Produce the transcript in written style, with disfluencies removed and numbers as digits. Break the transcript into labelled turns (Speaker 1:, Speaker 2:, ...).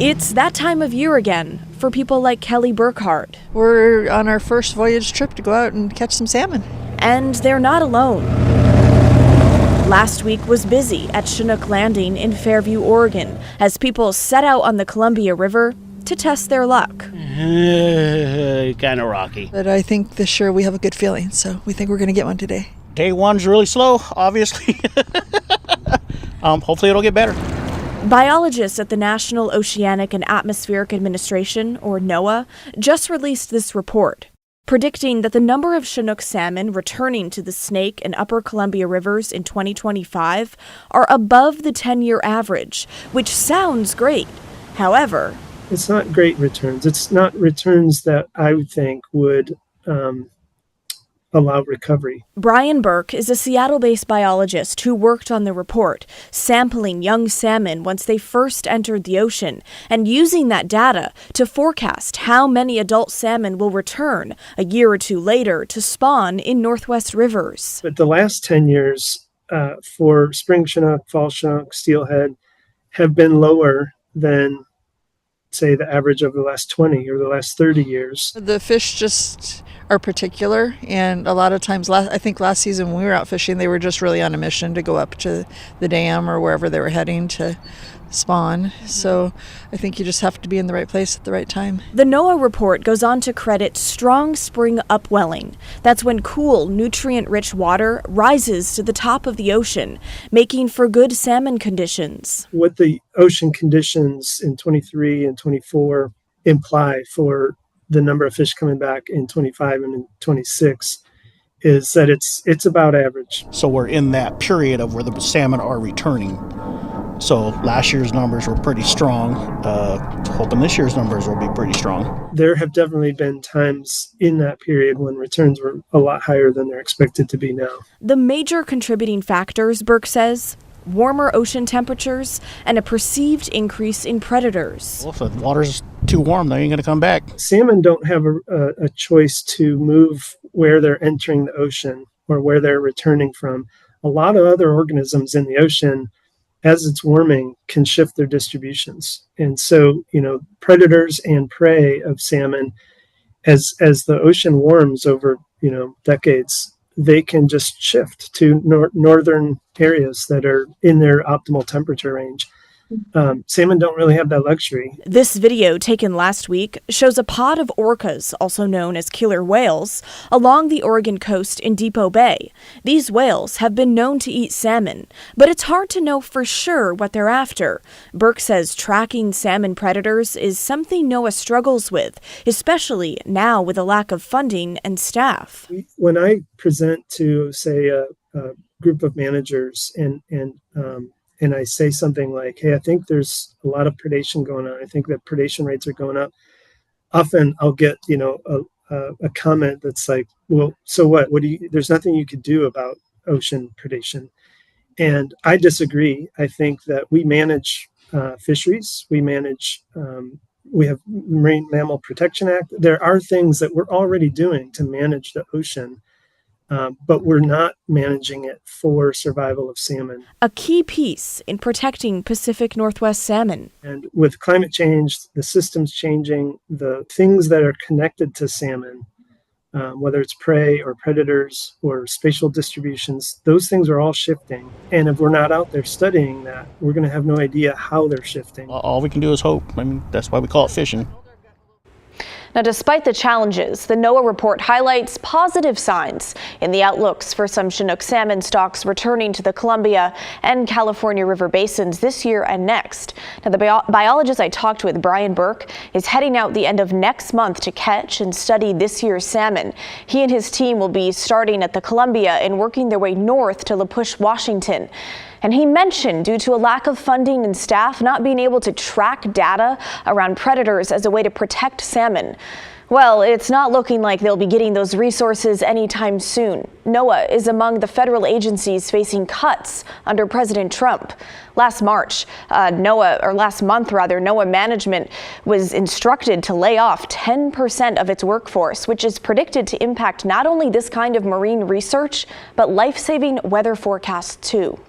Speaker 1: It's that time of year again for people like Kelly Burkhardt.
Speaker 2: We're on our first voyage trip to go out and catch some salmon.
Speaker 1: And they're not alone. Last week was busy at Chinook Landing in Fairview, Oregon, as people set out on the Columbia River to test their luck.
Speaker 3: Kind of rocky.
Speaker 2: But I think this year we have a good feeling, so we think we're going to get one today.
Speaker 3: Day one's really slow, obviously. Hopefully it'll get better.
Speaker 1: Biologists at the National Oceanic and Atmospheric Administration, or NOAA, just released this report, predicting that the number of Chinook salmon returning to the Snake and Upper Columbia rivers in 2025 are above the 10-year average, which sounds great. However,
Speaker 4: it's not great returns. It's not returns that I would think would allow recovery.
Speaker 1: Brian Burke is a Seattle-based biologist who worked on the report, sampling young salmon once they first entered the ocean and using that data to forecast how many adult salmon will return a year or two later to spawn in Northwest rivers.
Speaker 4: But the last 10 years for spring Chinook, fall Chinook, steelhead have been lower than, say, the average of the last 20 or the last 30 years.
Speaker 2: The fish just are particular, and a lot of times, I think last season when we were out fishing, they were just really on a mission to go up to the dam or wherever they were heading to spawn. So I think you just have to be in the right place at the right time.
Speaker 1: The NOAA report goes on to credit strong spring upwelling. That's when cool, nutrient-rich water rises to the top of the ocean, making for good salmon conditions.
Speaker 4: What the ocean conditions in 23 and 24 imply for the number of fish coming back in 25 and in 26 is that it's about average.
Speaker 3: So we're in that period of where the salmon are returning. So last year's numbers were pretty strong. Hoping this year's numbers will be pretty strong.
Speaker 4: There have definitely been times in that period when returns were a lot higher than they're expected to be now.
Speaker 1: The major contributing factors, Burke says, warmer ocean temperatures and a perceived increase in predators.
Speaker 3: Well, if the water's too warm, they ain't going to come back.
Speaker 4: Salmon don't have a choice to move where they're entering the ocean or where they're returning from. A lot of other organisms in the ocean, as it's warming, can shift their distributions. And so, predators and prey of salmon, as the ocean warms over, decades, they can just shift to northern areas that are in their optimal temperature range. Salmon don't really have that luxury.
Speaker 1: This video taken last week shows a pod of orcas, also known as killer whales, along the Oregon coast in Depot Bay. These whales have been known to eat salmon, but it's hard to know for sure what they're after. Burke says tracking salmon predators is something NOAA struggles with, especially now with a lack of funding and staff.
Speaker 4: When I present to, say, a group of managers and I say something like, hey, I think there's a lot of predation going on. I think that predation rates are going up. Often I'll get, a comment that's like, well, so what? There's nothing you could do about ocean predation. And I disagree. I think that we manage fisheries. We have Marine Mammal Protection Act. There are things that we're already doing to manage the ocean. But we're not managing it for survival of salmon.
Speaker 1: A key piece in protecting Pacific Northwest salmon.
Speaker 4: And with climate change, the systems changing, the things that are connected to salmon, whether it's prey or predators or spatial distributions, those things are all shifting. And if we're not out there studying that, we're going to have no idea how they're shifting.
Speaker 3: All we can do is hope. That's why we call it fishing.
Speaker 1: Now, despite the challenges, the NOAA report highlights positive signs in the outlooks for some Chinook salmon stocks returning to the Columbia and California River basins this year and next. Now, the biologist I talked with, Brian Burke, is heading out the end of next month to catch and study this year's salmon. He and his team will be starting at the Columbia and working their way north to La Push, Washington. And he mentioned, due to a lack of funding and staff, not being able to track data around predators as a way to protect salmon. Well, it's not looking like they'll be getting those resources anytime soon. NOAA is among the federal agencies facing cuts under President Trump. Last month, NOAA management was instructed to lay off 10% of its workforce, which is predicted to impact not only this kind of marine research, but life-saving weather forecasts too.